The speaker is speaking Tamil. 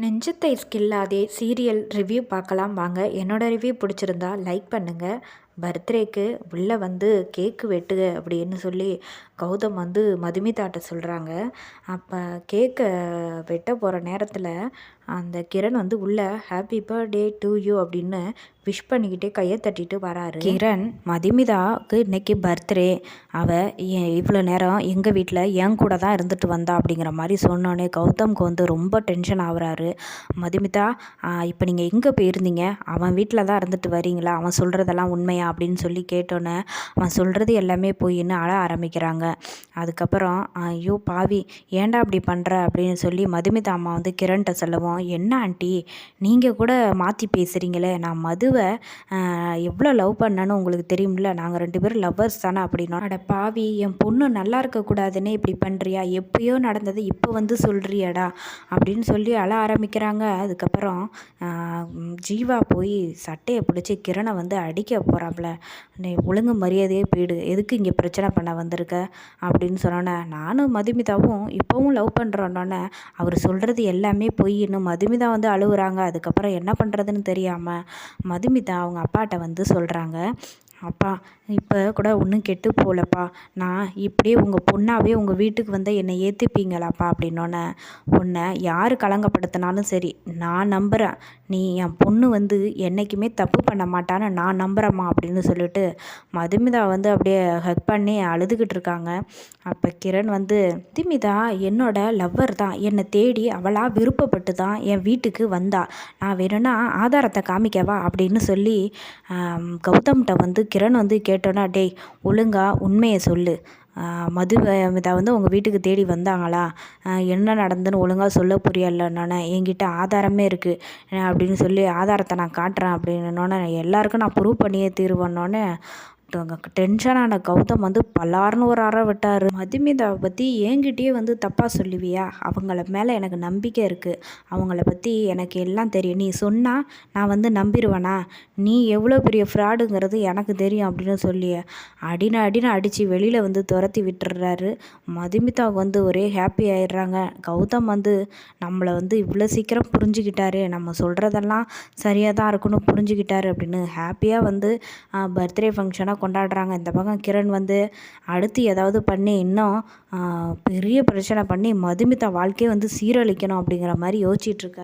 நெஞ்சத்தை ஸ்கில்லாதே சீரியல் ரிவ்யூ பார்க்கலாம் வாங்க. என்னோட ரிவ்யூ பிடிச்சிருந்தா லைக் பண்ணுங்கள். பர்த்டேக்கு உள்ளே வந்து கேக்கு வெட்டுக அப்படின்னு சொல்லி கௌதம் வந்து மதுமிதாட்ட சொல்கிறாங்க. அப்போ கேக்கை வெட்ட போகிற நேரத்தில் அந்த கிரண் வந்து உள்ளே ஹாப்பி பர்த்டே டு யூ அப்படின்னு விஷ் பண்ணிக்கிட்டே கையை தட்டிட்டு வராரு. கிரண் மதுமிதாவுக்கு இன்னைக்கு பர்த்டே, அவள் இவ்வளோ நேரம் எங்கள் வீட்டில் என் கூட தான் இருந்துட்டு வந்தா அப்படிங்கிற மாதிரி சொன்னோன்னே கௌதம்க்கு வந்து ரொம்ப டென்ஷன் ஆகுறாரு. மதுமிதா, இப்போ நீங்கள் எங்கே போயிருந்தீங்க? அவன் வீட்டில் தான் இருந்துட்டு வரீங்களா? அவன் சொல்கிறதெல்லாம் உண்மையா அப்படின்னு சொல்லி கேட்டோன்னே அவன் சொல்கிறது எல்லாமே பொய்ன்னு அழ ஆரம்பிக்கிறாங்க. அதுக்கப்புறம் ஐயோ பாவி, ஏன்டா அப்படி பண்ணுற அப்படின்னு சொல்லி மதுமிதா அம்மா வந்து கிரண்கிட்ட சொல்லவும், என்ன ஆண்டி நீங்கள் கூட மாற்றி பேசுகிறீங்களே, நான் மதுவை எவ்வளோ லவ் பண்ணேன்னு உங்களுக்கு தெரியும்ல, நாங்கள் 2 பேரும் லவ்வர்ஸ் தானே அப்படின்னா, அட பாவி, என் பொண்ணு நல்லா இருக்கக்கூடாதுன்னே இப்படி பண்ணுறியா? எப்பயோ நடந்தது இப்போ வந்து சொல்கிறியாடா அப்படின்னு சொல்லி அழ ஆரம்பிக்கிறாங்க. அதுக்கப்புறம் ஜீவா போய் சட்டையை பிடிச்சி கிரணை வந்து அடிக்க போகிறாப்புல. நீ ஒழுங்கு மரியாதையே போயிடு, எதுக்கு இங்கே பிரச்சனை பண்ண வந்திருக்க அப்படின்னு சொன்னோன்னே, நானும் மதுமிதாவும் இப்போவும் லவ் பண்ணுறோன்னொன்னே அவர் சொல்கிறது எல்லாமே பொய்ன்னு மதுமிதா வந்து அழுகுறாங்க. அதுக்கப்புறம் என்ன பண்ணுறதுன்னு தெரியாமல் மதுமிதா அவங்க அப்பாட்ட வந்து சொல்கிறாங்க, அப்பா இப்போ கூட ஒன்றும் கெட்டு போகலப்பா, நான் இப்படியே உங்கள் பொண்ணாவே உங்கள் வீட்டுக்கு வந்து என்னை ஏற்றுப்பீங்களாப்பா அப்படின்னோடனே, உன்னை யார் களங்கப்படுத்தினாலும் சரி நான் நம்புகிறேன், நீ என் பொண்ணு வந்து என்றைக்குமே தப்பு பண்ண மாட்டான்னு நான் நம்புகிறேம்மா அப்படின்னு சொல்லிட்டு மதுமிதா வந்து அப்படியே ஹக் பண்ணி அழுதுகிட்டு இருக்காங்க. அப்போ கிரண் வந்து, மதுமிதா என்னோட லவ்வர் தான், என்னை தேடி அவளாக விருப்பப்பட்டு தான் என் வீட்டுக்கு வந்தா, நான் வேணும்னா ஆதாரத்தை காமிக்கவா அப்படின்னு சொல்லி கௌதம்கிட்ட வந்து கிரண் வந்து கேட்டோன்னா, டேய் ஒழுங்கா உண்மையை சொல்லு, மதுமிதா வந்து உங்கள் வீட்டுக்கு தேடி வந்தாங்களா, என்ன நடந்துன்னு ஒழுங்காக சொல்ல புரியலன்னொன்னே, என்கிட்ட ஆதாரமே இருக்குது அப்படின்னு சொல்லி ஆதாரத்தை நான் காட்டுறேன் அப்படின்னோடனே, எல்லாருக்கும் நான் ப்ரூவ் பண்ணியே தீருவேன்னொன்னே டென்ஷனான கௌதம் வந்து பலார்னு ஒரு அறை விட்டார். மதுமிதாவை பற்றி என்கிட்டயே வந்து தப்பாக சொல்லுவியா? அவங்கள மேலே எனக்கு நம்பிக்கை இருக்குது, அவங்கள பற்றி எனக்கு எல்லாம் தெரியும், நீ சொன்னால் நான் வந்து நம்பிடுவேனா? நீ எவ்வளோ பெரிய ஃப்ராடுங்கிறது எனக்கு தெரியும் அப்படின்னு சொல்லி அடின்னு அடித்து வெளியில் வந்து துரத்தி விட்டுறாரு. மதுமிதாவுக்கு வந்து ஒரே ஹாப்பி ஆயிடுறாங்க. கௌதம் வந்து நம்மளை வந்து இவ்வளோ சீக்கிரம் புரிஞ்சுக்கிட்டாரு, நம்ம சொல்கிறதெல்லாம் சரியாக தான் இருக்குன்னு புரிஞ்சுக்கிட்டாரு அப்படின்னு ஹாப்பியாக வந்து பர்த்டே ஃபங்க்ஷனாக கொண்டாடுறாங்க. இந்த பக்கம் கிரண் வந்து அடுத்து ஏதாவது பண்ணி இன்னும் பெரிய பிரச்சனை பண்ணி மதுமிதா வாழ்க்கையை வந்து சீரழிக்கணும் அப்படிங்கிற மாதிரி யோசிச்சுட்ருக்காரு.